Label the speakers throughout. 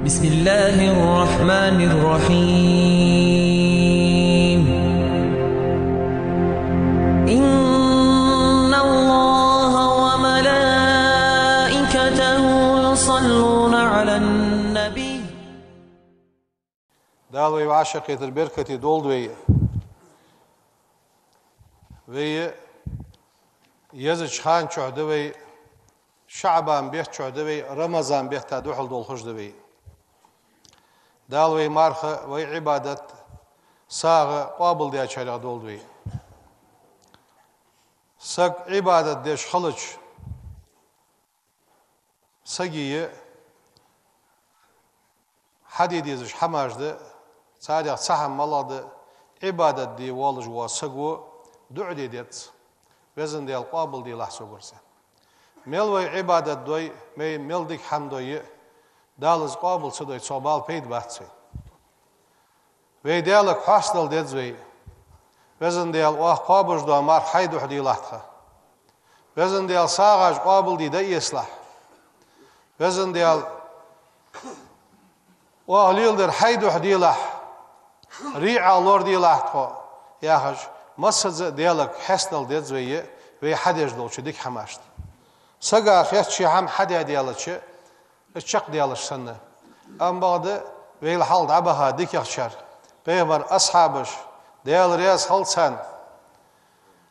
Speaker 1: بسم الله الرحمن الرحيم. إن الله وملائكته يصلون على النبي.
Speaker 2: دالوي وعشق البركة دولدوي وي يزج خان شعدوي شعبان بيت شعدوي رمضان بيت تدوحل دول خجدوي دالوي مارخ وي عبادة ساغ قابل دي أشارع دولدوي ساق عبادة ديش خلج ساقية حديد يزج حماج ده صادق صحم ملاد عبادة دي والج وساقو دعدي ديت وزن دي القابل دي لحسو قرسه ملوي عبادة دوي ملدك حمدوي دالز قابل سدوي صوبال بيد بحثي وي ديالك حاصل ديزوي وزن ديال واه قابل دو مار حيدو حدي لحظة وزن ديال ساغاج قابل دي يصلح وزن ديال واه ليلدر حيدو حدي لح ريعة لور دي لحظة يا خج مسجد ديالك حسنل ديزوي وي حديج دولش ديك حماشت ساقا خيات هم حدا ديالك الشق ديالك سنة أم بعد ويل حال عبها ديك يخشر بيبر أصحابش ديال رياس حال سن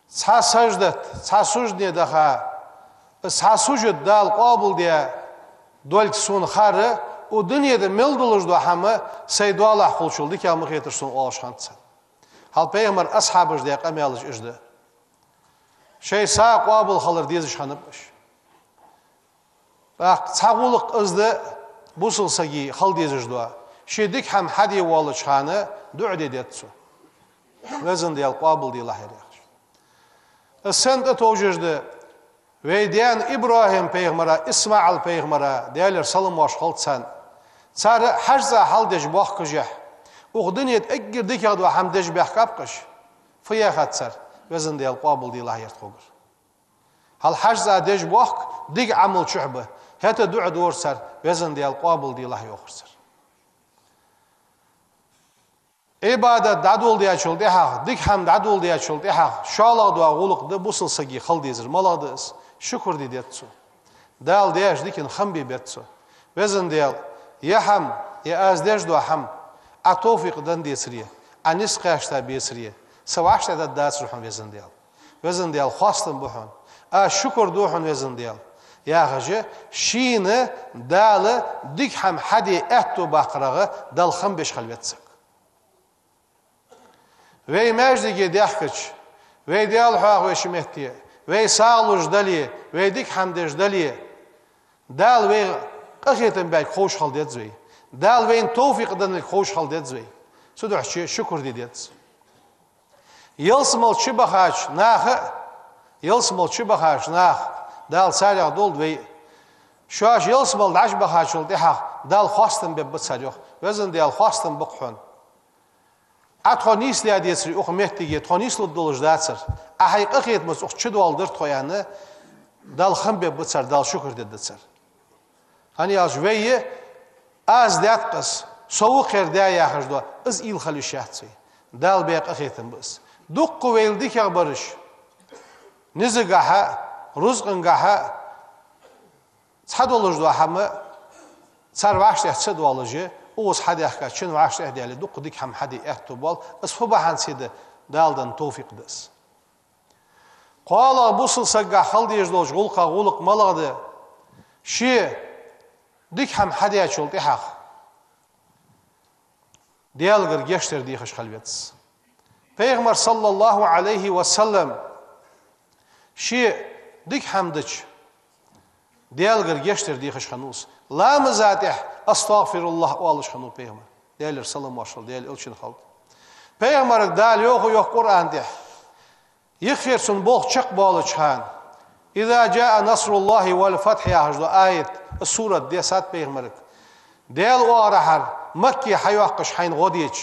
Speaker 2: صح سجدت صح سجدني دخا صح سجد دال قابل ديا دولك سون خارة ودنيا ده ملدولش دو همه سيدو الله خلشول ديك يا مخيتر سون أوش خانت هل بيبر أصحابش ديك أميالش إجده شيء ساق قابل خلر ديزش خانبش تاغولق ازده بوصل ساقي خل ديزش دوا شيدك هم حدي والش خانه دعدي ديتسو وزن ديال قابل دي الله يريخش السنة توججده ويديان إبراهيم پیغمرا إسماعيل پیغمرا ديالر سلام واش خلط سن صار حجزا حل ديش باخ كجح وغدنيت اجر ديك يدوا هم ديش باخ كابقش فيا خاتسر وزن ديال قابل دي الله يرتخوغر هل حجزا ديش باخ ديك عمل شعبه هتا دعا دور سر وزن ديال قابل دي الله يوخر سر عبادة دادول دي أشول دي حق ديك هم دادول دي أشول دي حق شالا دوا غلق ده بوصل ساقي خل ديزر ملا ديس شكر دي ديتسو دال ديش ديكن خمبي بيتسو وزن ديال يا هم يا از ديش دوا هم اتوفيق دن دي سريه انيس قاشتا بي سريه سواشتا دا داس روحن وزن ديال خواستن بوحن شكر دوحن وزن ديال يا غجه شينه دال ديك هم حدي اتو باقرغه دال خم بيش خلوتسك وي ماجدي ديحكش وي ديال حاق وشمهتي وي سالوج دالي وي ديك هم ديش دالي دال وي قخيتن باك خوش خل ديتزوي دال وين توفيق دن خوش خل ديتزوي سدوح شكر دي ديتز يلسمل شبخاش ناخ يلسمل شبخاش ناخ دال سارع دولد وي شاش يلسمل داش بخاشول ديها دال خواستن ببتساريوخ وزن ديال خواستن بقحون اتخونيس لي اديسري اخ مهتيجي تخونيس لدولج داتسر احيق اخيت مس اخ چدوال درت خويانه دال خم ببتسر دال شكر ددتسر هاني از وي از داتقس سو خير دا يا خجدو از ايل خلي شاتسي دال بيق اخيتن بس دق ويل ديك برش نزغها رزقنغها صدولج دو همه سرواش صدولج اوس حدي احكا چن واش ديالي دق ديك هم حدي احتبال اسفبحان سيده دالدن توفيق دس قال بوصل سغا خلديج دوج غلقا غلق ملغده شي ديك هم حدي اچول تحق ديالغر geçter دي خش خلوتس پیغمبر صلى الله عليه وسلم شي ديك حمدش ديالغر geçter دي خش خنوس لا مزاتح استغفر الله والش خنو پیغمبر ديالر سلام واشل ديال ölçün خالد پیغمبر دال yok Kur'an de يخيرسن بوخ چق بالچان اذا جاء نصر الله والفتح يا هجد آية السورة دي سات پیغمبر ديال وارحر مكي حيوقش حين غديش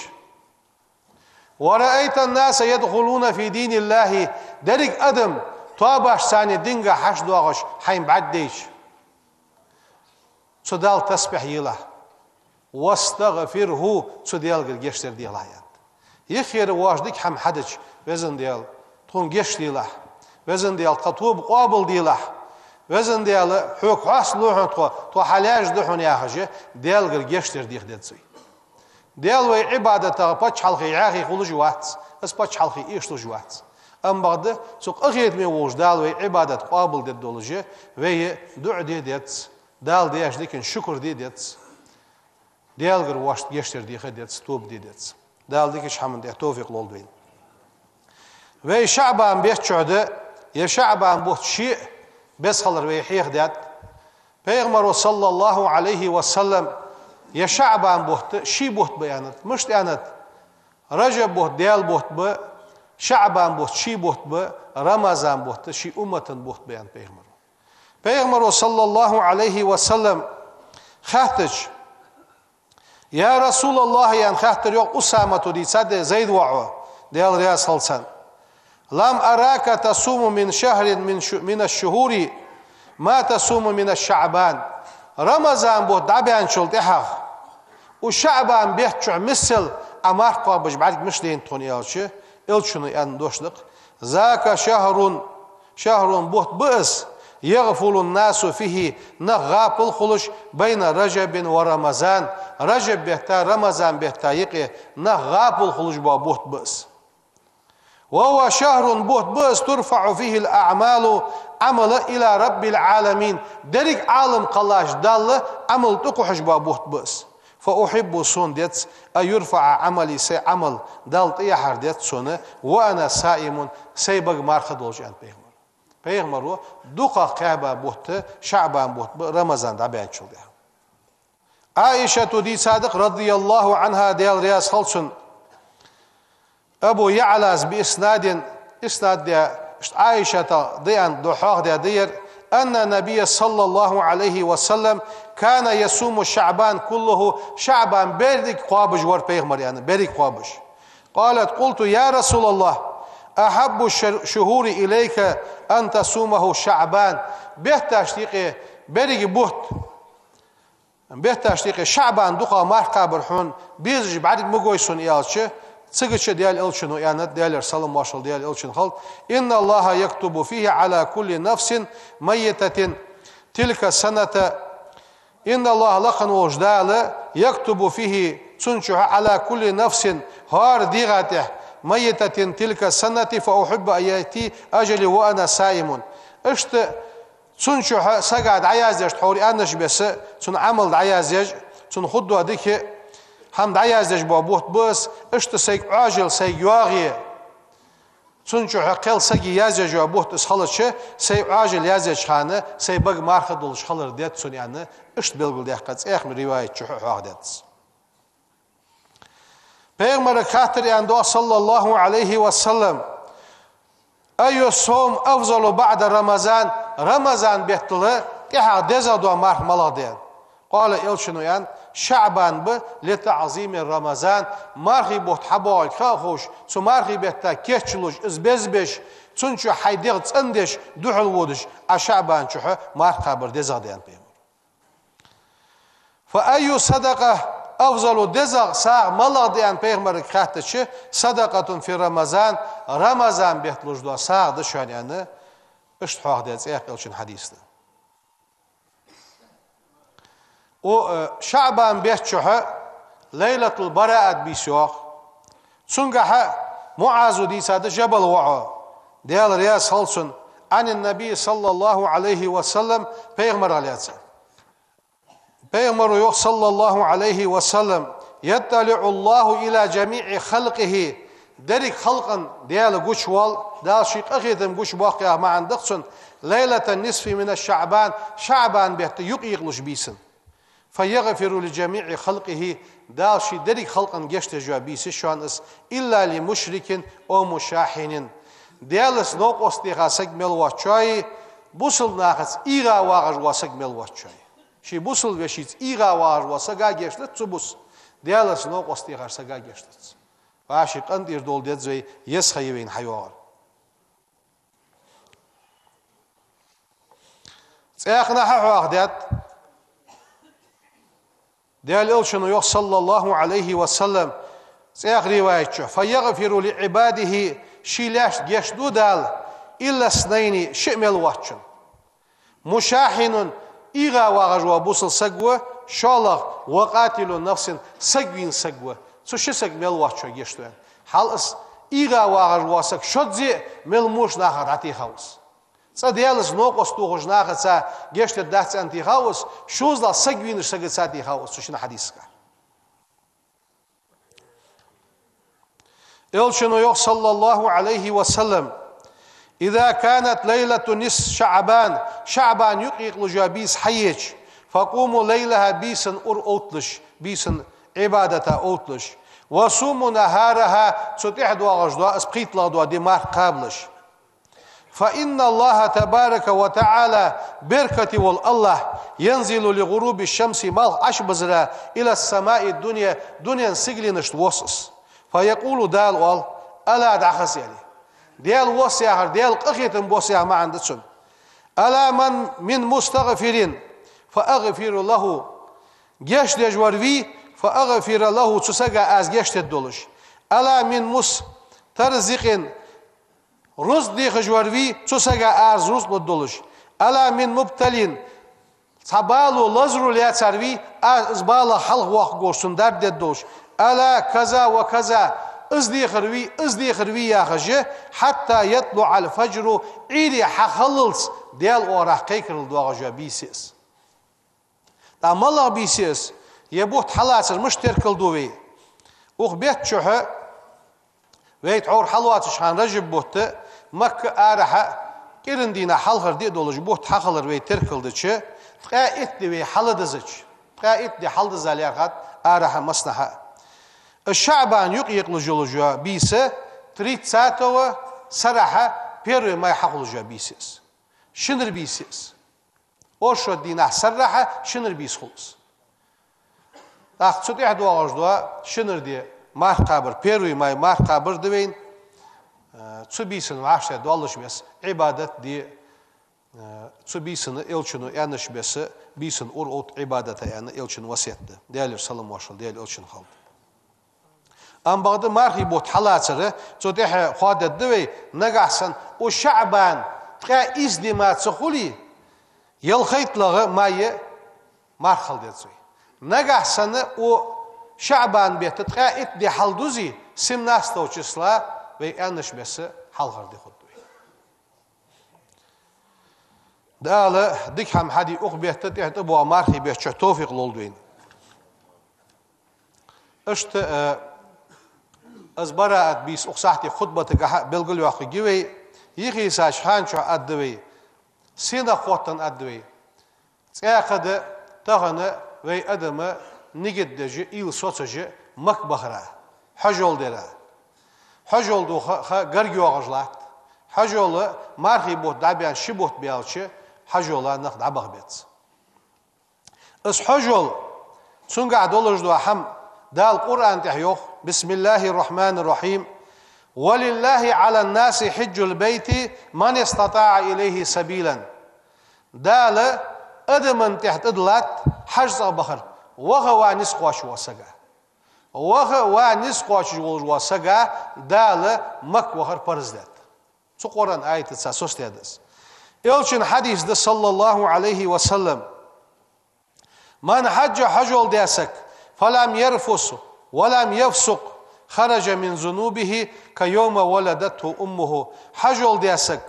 Speaker 2: ورأيت الناس يدخلون في دين الله درك أدم طابش ثاني دينغا حشد واغش حين بعد ديش سدال تسبح يلا واستغفره تديال جشتر ديال حيات يخير واجدك هم حدج وزن ديال تون جش ديله وزن ديال قطوب قابل ديله وزن ديال حوك حاس لوحن تو حلاج دحون يا حاجة ديال جشتر ديخ دتسي ديال وي عبادة باتش حلقي عاقي خلو جوات بس باتش حلقي إيش تو جوات أم بعد سوق أخيت من وش دال وي عبادة قابل ديت دولجة وي دع ديت دال دياش ديكن شكر ديت ديال غير واش جشتر ديخ ديت ستوب ديت دال ديكش حمد ديت توفيق لولدوين وي شعبان بيت شعده يا شعبان بوت شيء بس خلر وي حيخ ديت پیغمبر صلى الله عليه وسلم يا شعبان بوت شي بوت بيانت مش تيانت رجب بوت ديال بوت ب شعبان بوت شي بوت ب رمضان بوت شي أمة بوت بيان پیغمبر صلى الله عليه وسلم خاتج يا رسول الله يعني خاتر يوم أسامة دي سد زيد وعو ديال رياس خلصان لم أراك تصوم من شهر من الشهور ما تصوم من الشعبان رمضان بوت دعبان شلت إحاغ وشعبان بيحتشع مثل أمار قابج بعد مش دين توني ألشي إلشنو يعني دوشلق ذاك شهر بوت بئس يغفل الناس فيه نغاب الخلش بين رجب ورمضان رجب بيحتا رمضان بيحتا يقي نغاب الخلش بوت بئس وهو شهر بوت بئس ترفع فيه الأعمال عمل إلى رب العالمين دريك عالم قلاش دال عمل تقحش بوت بئس فأحب صون ديت أيرفع عملي سي عمل دال تيحر ديت صون وأنا سائم سيبق مارخد والجان پیغمبر دوقا قعبه بوت شعبان بوت رمضان دا بيان شو ده عائشة دي صادق رضي الله عنها ديال رياس خلصن أبو يعلز بإسناد دي عائشة ديان دوحاق دير أن النبي صلى الله عليه وسلم كان يصوم شعبان كله شعبان بيرك قابج ور پیغمبر يعني بيرك قابج قالت قلت يا رسول الله أحب الشهور إليك أن تصومه شعبان بيتاشتيقي بيرك بوت بيتاشتيقي شعبان دوقا مارقا برحون بيزج بعد مقويسون إيالشه تسقش ديال إلشنو يعني ديال سلام واشل ديال إلشن خلط إن الله يكتب فيه على كل نفس ميتة تلك السنة إن الله لقن وجدال يكتب فيه تنشح على كل نفس هار ديغاته ميتة تلك السنة فأحب أن يأتي أجلي وأنا سائم اشت تنشح سقعد عيازيج حوري أنش بس تن عمل عيازيج تن خدو هديك هم عيازيج بابوت بس اشت سيق عاجل سيق يواغي تنشح قل سيق يازيج بابوت اسخلت شه سيق عاجل يازيج خانه سيق بق مارخد ولش خلر ديت سن يعني اشت بلغل ديحقات اخ من رواية شحوح واحدات پیغمبر خاطر اندو صلى الله عليه وسلم أي صوم أفضل بعد رمضان رمضان بيحتله كها دزادو مارح ملادين قال إلشنو يعني شعبان ب لتعظيم رمضان مارخي بوت حباي خاخوش سو مارخي بيحتا كيشلوش ازبزبش تنشو حيديغ تندش دوحل وودش شعبان شوح مارخ خبر دزادين فأي صدقة أفضل دزاغ ساغ ملادين پیغمبر خاتش صدقة في رمضان بيحتلوش دو ساغ دشان يعني اشتحاق ديز ايقلشن حديثنا و شعبان بيحتشوح ليلة البراءة بيسيوخ سنقح معاذ دي سادة جبل وعو ديال رياس هلسن عن النبي صلى الله عليه وسلم پیغمبر عليه السلام پیغمبر صلى الله عليه وسلم يطلع الله إلى جميع خلقه درك خلقا ديال قشوال دال شيق أخيتم قش باقيا ما عندقسن ليلة النصف من شعبان بيحت يقيقلش بيسن فيغفر لجميع خلقه دال شي درك خلقا جشت جوابيس شوانس إلا لمشرك أو مشاحن ديالس نوق استيغا سجمل واتشاي بوصل ناقص إيغا واغج وسجمل واتشاي شي بوصل وشيت إيغا واغج وسجا جشت تبوس ديالس نوق استيغا سجا جشت عاشق أندير دول ديت زي يسخيوين حيوان سياقنا حواق ديت Değerli elçinin yok sallallahu aleyhi ve sellem zeyek rivayetçi. Feyyagfiru li ibadihi şileş geçdu dal illa snayni şimel vaçın. Muşahinun iğa vağajwa busıl sagwa şalaq ve qatilun nafsin sagvin sagwa. Su şisag mel vaçı geçtu. Halis iğa vağajwa sag şodzi mel muş naharati haus. Sadiyalız noqos tuğuş nahatsa geçti dahts anti haus şuzla sagvin sagsati haus. Su şina hadiska. Elçinin yok sallallahu aleyhi ve sellem إذا كانت ليلة نصف شعبان يقيق لجابيس حيج فقوموا ليلها بيسن أوتلش بيسن عبادة أوتلش وصوموا نهارها ستحد وغجدوا اسبقيت لغدوا دمار قابلش فإن الله تبارك وتعالى بركة والله ينزل لغروب الشمس مال عشبزرا إلى السماء الدنيا دنيا سجلنش توصص فيقول دال وال ألا دعخس يعني ديال وصيار ديال قخيتم وصيار ما عندسن ألا من مستغفرين فأغفر له جيش دجوروي فأغفر له تسجى أز جيش تدولش ألا من مسترزقين رز ديخ جوروي تسجى أز رز تدولش ألا من مبتلين صبالو لزرو لياتسروي أز بالا حلق وقت قرصن در تدولش ألا كذا وكذا ازدي خروي يا خجه حتى يطلع الفجر عيري حخلص ديال ورا قيكر الدواجا بيسيس تاملا بيسيس يبوت حلاسر مش تركل دوي وخبيت شوها ويت عور حلوات شان رجب بوت مكة آرحة كيرندينا حلغر دي دولج بوت حخلر وي تركل دچه قائد دي وي حلدزچ قائد دي حلدزاليات آرحة مصنحة الشعبان يقيق لجولجوا بيسه 30 سرحة بيرو ما يحقلجوا بيسيس شنر بيسيس اوشو دينا سرحة شنر بيس خلص تاخت احد واغجدوا شنر دي مار قابر بيرو ما مار قابر دوين تسو بيسن وعشت دولش بس عبادت دي تسو بيسن الچنو يانش بس بيسن اوت عبادت يعني الچن وسيت ديال سلام واشل ديال الچن خالد أم بعد مارخي بوت حلاتره توديه خادت دوي نجحسن وشعبان تقع إزدمات سخولي يلخيت لغة ماي مارخل دتوي نجحسن وشعبان بيت تقع إتدي حلدوزي سمناس توجسلا ويأنش بس حلغر دي خدوي داله ديك هم حدي أخبيت تتحت أبو مارخي بيت توفيق لولدوين اشت از برات بیس اقصاحتی خطبه که بلگل واقع گیوی یکی ساش هانچو ادوی سینا خوتن ادوی سیاقد تغنى وی ادم نجد دجی ایل سوتجی مکبخرا حجول درا حجول دو گرگیو غجلات حجول مارخی بود دابیان شبوت بیالچه حجولا نخد عبغ بیت اس حجول سونگا دولج دو هم دا القرآن تحيوخ بسم الله الرحمن الرحيم ولله على الناس حج البيت من استطاع إليه سبيلا دال أدمن تحت إدلات حج بخر وغا نسقواش وسقا وغا نسقواش وسقا دال مك وخر برزدات سو قرآن آية تساسوس تيادس إلشن حديث ده صلى الله عليه وسلم من حج حجول دياسك فلم يرفس ولم يفسق خرج من ذنوبه كيوم ولدته أمه حجول دياسك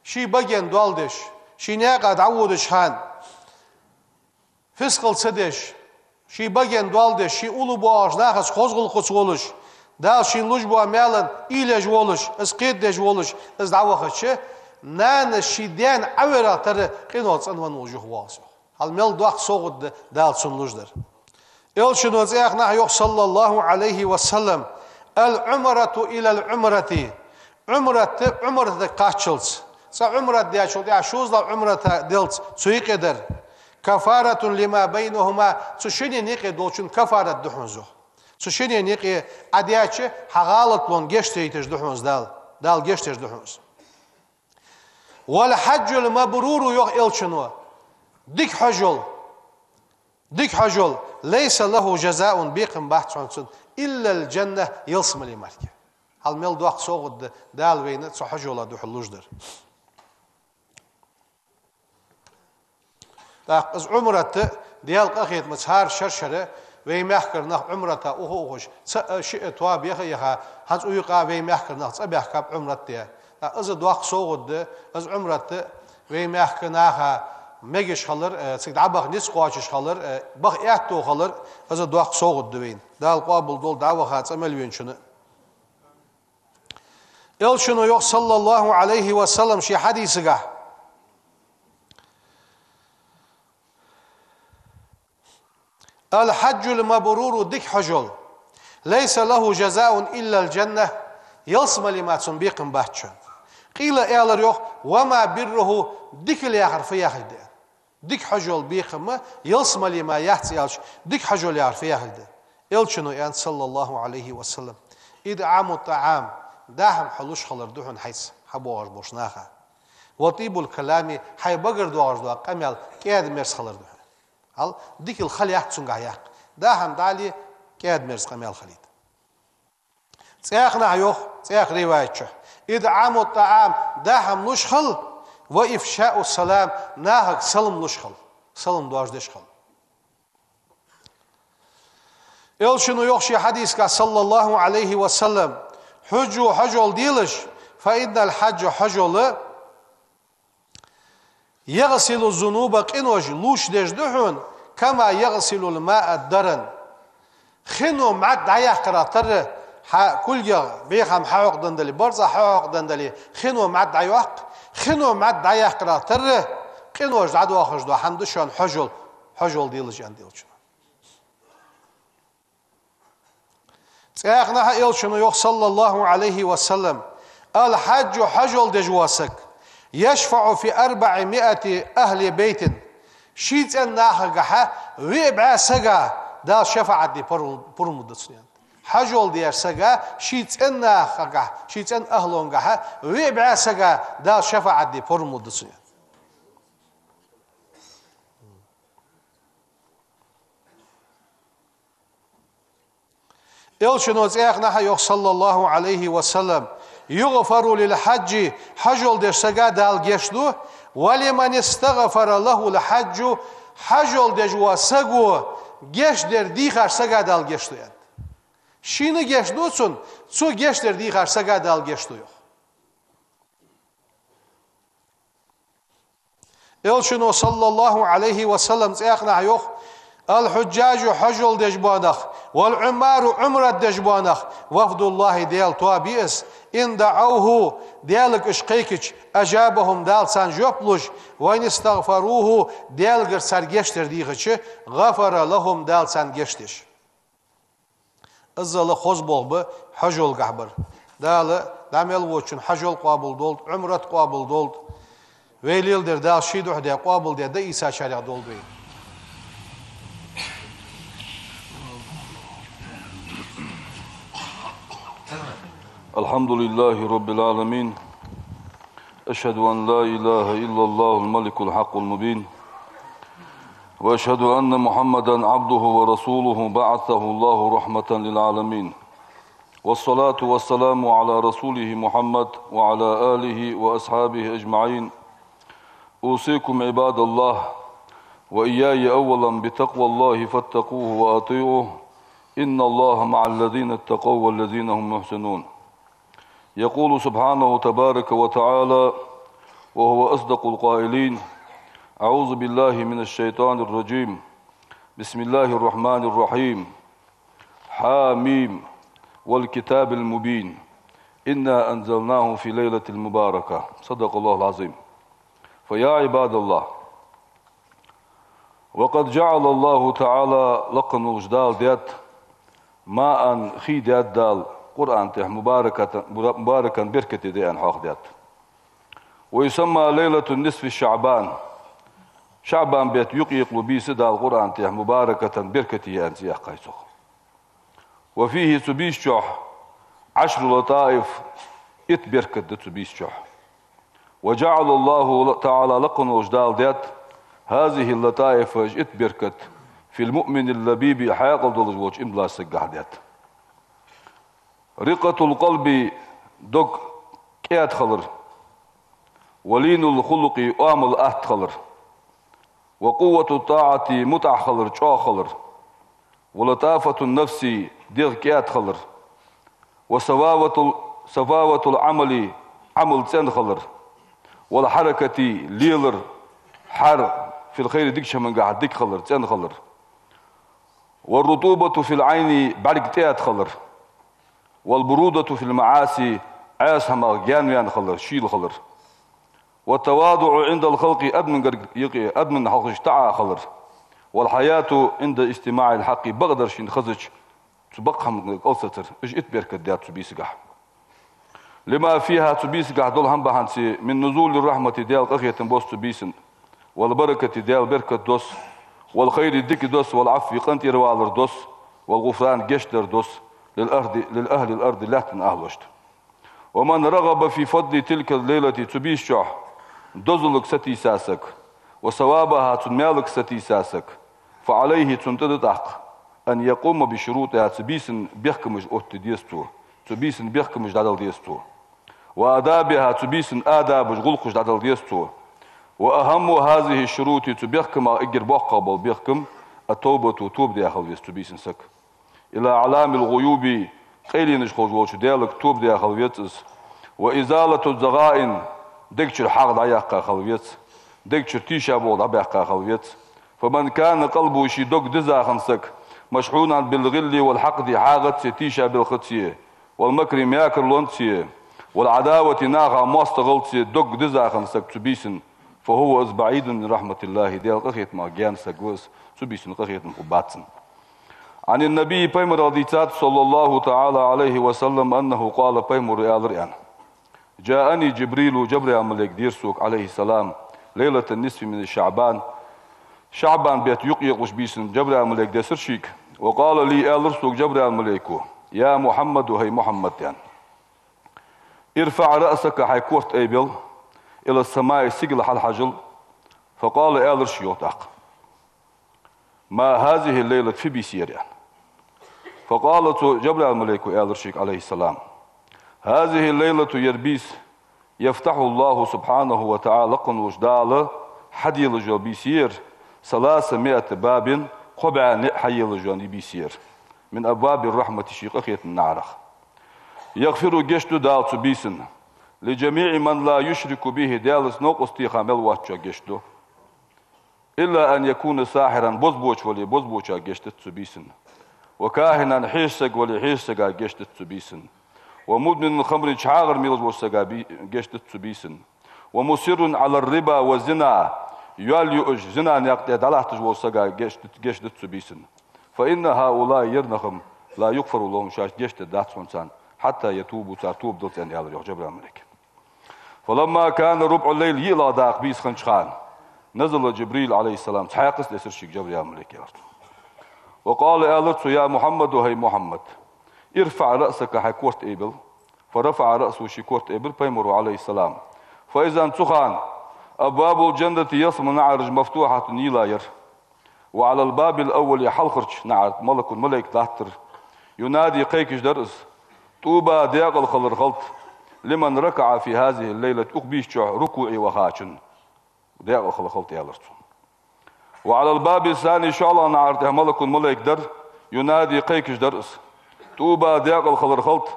Speaker 2: شي بجن دوالدش شي ناقد عودش هان فسقل سدش شي بجن دوالدش شي أولو بواش ناقص خوزغل قصولش دال شي لوج بوا مالن إيلج ولش اسقيد دج ولش از دعوخش نان شي دين عورا تر قينوت انوان وجه واسو هل مل دوخ سوغد دال سنلوجدر يلشن وزيخنا يوح صلى الله عليه وسلم العمرة إلى العمرة عمرة قاتشلز سا عمرة دياشول ديا شوز لا عمرة ديلز سويق در كفارة لما بينهما سوشيني نيقي دولشن كفارة دحونزو سوشيني نيقي عدياتش حغالت لون جيشتيتش دحونز دال جيشتيش دحونز والحج المبرور يوح إلشنوا ديك حجول ليس له جزاء بيقم بحث عنصن إلا الجنة يلصم لي مركة هل ميل دوق صوغد دال وين صحجولا دو حلوجدر از عمرت ديال قخيت مسهار شرشرة ويمحكر نخ عمرتا أوهوش شيء تواب يخيها هز أيقا ويمحكر نخ صبيح كاب عمرت از دوق صوغد از عمرت ويمحكر نخ ميجش خلر سيد عبخ نس قواش خلر بخ إعتو خلر از دوق صوغد دوين دال قابل دول دعوة خاص أمل وين شنو يل شنو يق صلى الله عليه وسلم شي حديثه الحج المبرور ديك حجل ليس له جزاء إلا الجنة يلصم لما تنبيق باتشن قيل إعلر يق وما بره ديك اللي يعرف ياخد ديك حجل بيقم يلصم لما يحتيالش ديك حجل يعرف ياخد يل شنو يعني صلى الله عليه وسلم إدعام الطعام داهم حلوش خلر دوحن حيث حبوغر بوشناخا وطيب الكلام حي بقر دوغر دوغ قميال كياد مرس خلر دوحن هل ديك الخلي يحتسون قاياق داهم دالي كياد مرس قميال خليد تياخنا عيوخ تياخ رواية شح إدعام الطعام داهم نشخل وإفشاء السلام ناهق سلم نشخل سلم دوغر دشخل يل شنو يخشي حديث صلى الله عليه وسلم حجو حجول ديلش فإن الحج حجول يغسل الذنوب قنوج لوش دجدهن كما يغسل الماء الدرن خنو معد عياق قراتر كل يغ بيخم حاوق دندلي برزا حاوق دندلي خنو معد عياق خنو معد عياق قراتر قنوج عدو خجدو حمدشان حجول ديلش انديلش سياقنا إل شنو يخ صلى الله عليه وسلم الحج حجل دجواسك يشفع في 400 أهل بيت شيت الناخ جحا ويبع سجا دا شفاعة دي برمود السنين حجل دير سجا شيت الناخ جحا شيت ان أهلون جحا ويبع سجا دا شفاعة دي برمود السنين إل شنو زيخنا يخ صلى الله عليه وسلم يغفر للحج حجل دير سجا دال جشلو ولمن استغفر له الحج حجل دجوا سجو جش در ديخر سجا دال جشلو يعني شين جشلو سو جش در ديخر سجا دال جشلو إل شنو صلى الله عليه وسلم زيخنا يخ الحجاج حجل دجبانخ والعمار عمرة دجبانخ وفد الله ديال توابيس إن دعوه ديالك إشقيكش أجابهم دال سان جوبلوش وإن استغفروه ديالك سرگشتر ديخش غفر لهم دال سان گشتش الزل خوز بولب حجل قحبر دال دامل وچن حجل قابل دولد عمرة قابل دولد ويليل در دال شيدوح دي قابل دي دا إيسا شارع دولد وين
Speaker 3: الحمد لله رب العالمين أشهد أن لا إله إلا الله الملك الحق المبين وأشهد أن محمدا عبده ورسوله بعثه الله رحمة للعالمين والصلاة والسلام على رسوله محمد وعلى آله وأصحابه أجمعين أوصيكم عباد الله وإياي أولا بتقوى الله فاتقوه وأطيعوه إن الله مع الذين اتقوا والذين هم محسنون يقول سبحانه تبارك وتعالى وهو أصدق القائلين أعوذ بالله من الشيطان الرجيم بسم الله الرحمن الرحيم حاميم والكتاب المبين إنا أنزلناه في ليلة المباركة صدق الله العظيم فيا عباد الله وقد جعل الله تعالى لقن وجدال ديت ماء خي ديت دال قرآن تح مباركا بركة دي أن حق ديت ويسمى ليلة النصف الشعبان شعبان بيت يقيق بيس دال قرآن تح مباركة بركة أن سياق قيسوخ وفيه سبيش شح 10 لطائف بركة دي سبيش شح وجعل الله تعالى لقن وجدال ديت هذه اللطائف بركة في المؤمن اللبيب حياقل دولج وش إملا سجحدات رقة القلب دق كيات خلر ولين الخلق آمل أهت خلر وقوة الطاعة متع خلر شا خلر ولطافة النفس ديغ كيات خلر وسفاوة العمل عمل تين خلر والحركة ليلر حر في الخير ديك شمن قاعد ديك خلر تين خلر والرطوبة في العين بعد تيات خلر والبرودة في المعاصي عاس هما جانيان خلر شيل خلر والتواضع عند الخلق أدمن حلق اشتعى خلر والحياة عند استماع الحق بقدر شين خزج تبقهم قلستر ايش اتبرك الدات تبيسقح لما فيها تبيسقح دول هم بهانسي من نزول الرحمة ديال قخية بوس تبيسن والبركة ديال بركة دوس والخير ديك دوس والعفو قنتي روالر دوس والغفران جشتر دوس للأهل الأرض لا تنأهلشت ومن رغب في فضل تلك الليلة تبيشح دزلك ستي ساسك وثوابها تنمالك ستي ساسك فعليه تنتدتق أن يقوم بشروطها تبيسن بيحكمش أوت ديستو تبيسن بيحكمش دادل ديستو وآدابها تبيسن آدابش غلقش دادل ديستو وأهم هذه الشروط تبيحكم أجر بوقبل بيحكم التوبة توب داخل تبيسن سك إلى علام الغيوب قيلي نشخوش وش ديالك توب داخل فيتس وإزالة الزغائن دكتور حق ضيق خلويت دكتور تيشا بود عبيق خلويت فمن كان قلبه شي دوك دزا خنسك مشحونا بالغل والحقد حاغت تيشا بالخطية والمكر مياكر لونتية والعداوة ناغا مواستغلتية دوك دزا خنسك تبيسن فهو از بعيد من رحمة الله ديال قخيت ما جان سقوس تبيسن قخيت مقباتن عن النبي بيمر رضيتات صلى الله تعالى عليه وسلم أنه قال بيمر ريان جاءني جبريل ملك ديرسوك عليه السلام ليلة النصف من شعبان بيت يقيق بيسن جبريل ملك ديسر شيك وقال لي آلرسوك جبريل ملكو يا محمد وهي محمد يعني ارفع رأسك حيكورت ايبل إلى السماء سجل حجل فقال آلرش يوتاق ما هذه الليلة في بيسير يعني فقالت جبريل ملكو آلرشيك عليه السلام هذه الليلة يربيس يفتح الله سبحانه وتعالى قن وجدال حدي لجو بيسير 300 باب قبع حي لجو بيسير من أبواب الرحمة شيقخية النعرخ يغفر جشت دال تبيسن لجميع من لا يشرك به دالس نوق استيخام الواتشا جشتو إلا أن يكون ساحرا بوزبوش ولي بوزبوشا جشت تبيسن وكاهنا حيسق ولي حيسق جشت تبيسن ومدمن الخمر شعاغر ميلز وسقابي جشت تبيسن ومصر على الربا والزنا ياليوج زنا نقطع دلاتج وسقا جشت تبيسن فإن هؤلاء يرنخم لا يغفر لهم شاش جشت دات سونسان حتى يتوبوا تاتوب دلتان يالر يحجب الملك فلما كان ربع الليل يلا داق بيس خنشخان نزل جبريل عليه السلام تحاقس لسر شيك جبريل الملك يالر وقال آلرتو يا محمد وهي محمد ارفع رأسك حكورت إبل فرفع رأسه شكورت إبل بيمر عليه السلام فإذا انتخان أبواب الجنة يصم نعرج مفتوحة نيلاير وعلى الباب الأول يحلخرج نعرج ملك الملك داتر ينادي قيكش درس طوبى دياق الخلر غلط لمن ركع في هذه الليلة أقبيش ركوعي وخاشن دياق الخلر غلط يالرتو وعلى الباب الثاني إن شاء الله نعرج ملك الملك در ينادي قيكش درس طوبى دياق الخلر خلط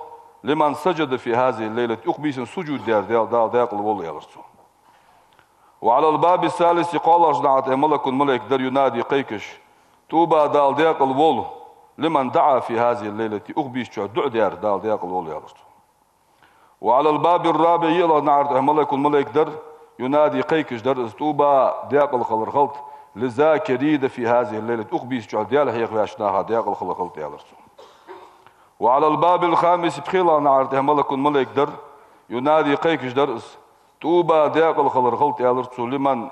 Speaker 3: لمن سجد في هذه الليلة يقبيس سجود دياق الول يالرسو وعلى الباب الثالث قال أجنعت ملك الملك در ينادي قيكش طوبى دياق الول لمن دعا في هذه الليلة يقبيس دع دياق الول يالرسو وعلى الباب الرابع يلا نعرض ملك الملك در ينادي قيكش در طوبى دياق الخلر خلط للذاكرين في هذه الليلة يقبيس ديال هيق واشناها دياق الخلر خلط يالرسو وعلى الباب الخامس بخيلا نعرض ملك الملك در ينادي قيكش درس طوبى دياق الخلر خلط يالرسو لمن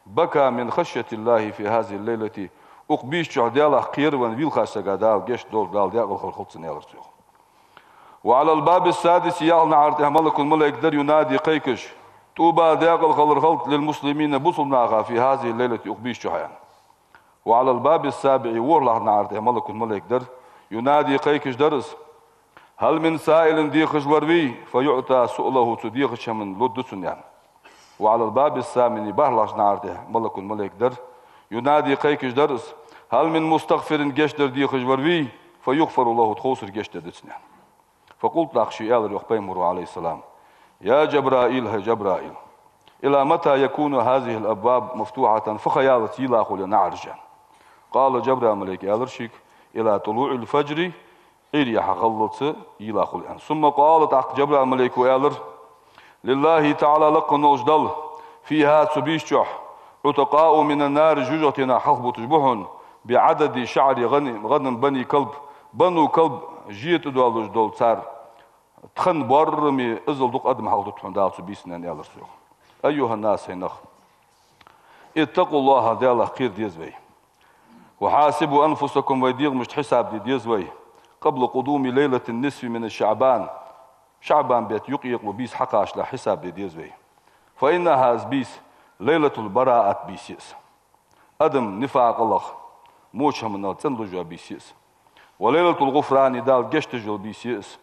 Speaker 3: بكى من خشية الله في هذه الليلة أقبيش ديال قير ونبيل خاشة دال جيش دول دال دياق الخلر خلط يالرسو وعلى الباب السادس يال نعرض ملك الملك در ينادي قيكش طوبى دياق الخلر خلط للمسلمين بصلناها في هذه الليلة أقبيش حيان وعلى الباب السابع ورله نعرته ملك الملك در ينادي قيكش درس هل من سائل ديخش وروي فيعطى سؤله تديخش من لدسن يعني. وعلى الباب الثامن بهلاش نعرته ملك الملك در ينادي قيكش درس هل من مستغفر جشدر ديخش وروي فيغفر الله تخوصر جشدر دسن يعني. فقلت أخشي آل يخبيمر عليه السلام يا جبرائيل هي جبرائيل إلى متى يكون هذه الأبواب مفتوحة فخيالت يلاخ لنعرجا. قال جبرائيل ملك آلرشيك إلى طلوع الفجر إلي حغلط يلاخ الآن. ثم قالت أخ جبرائيل ملك آلر لله تعالى لق نوجدل فيها تبيشح عتقاء من النار جوجتنا حخب تجبهن بعدد شعر غنم بني كلب بنو كلب جيت دوالوج دول صار تخن برمي ازل دوق ادم حال تحن دال سبيسنان يالر سوق. ايها الناس هنخ اتقوا الله دال خير ديزوي وحاسبوا انفسكم ويديغ مش حساب ديزوي قبل قدوم ليله النصف من الشعبان. شعبان بيت يقيق وبيس حقاش لا حساب ديزوي فانها بيس ليله البراءه بيسيس ادم نفاق الله موش من تندجوا بيسيس وليلة الغفران دال جشت جل بيسيس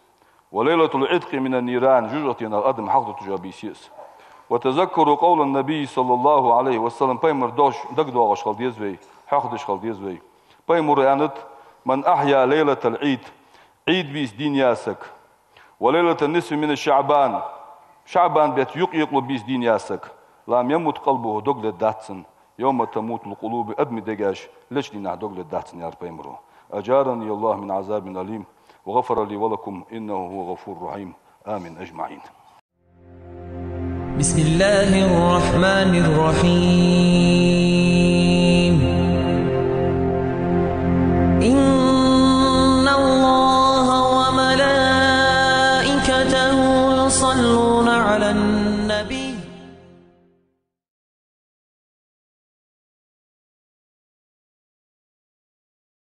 Speaker 3: وليلة العتق من النيران جوجتنا الأدم حق تجا بيسيس. وتذكروا قول النبي صلى الله عليه وسلم بيمر دوش دقدو غشخل ديزوي حق دشخل ديزوي بيمر يانت من أحيا ليلة العيد عيد بيس دين ياسك وليلة النصف من الشعبان شعبان بيت يقيق بيس دين ياسك لم يمت قلبه دقل الداتسن يوم تموت القلوب أدمي دقاش ليش لنا دقل الداتسن يا بيمرو. أجارني الله من عذاب أليم وغفر لي ولكم إنه هو غفور رحيم آمين أجمعين.
Speaker 1: بسم الله الرحمن الرحيم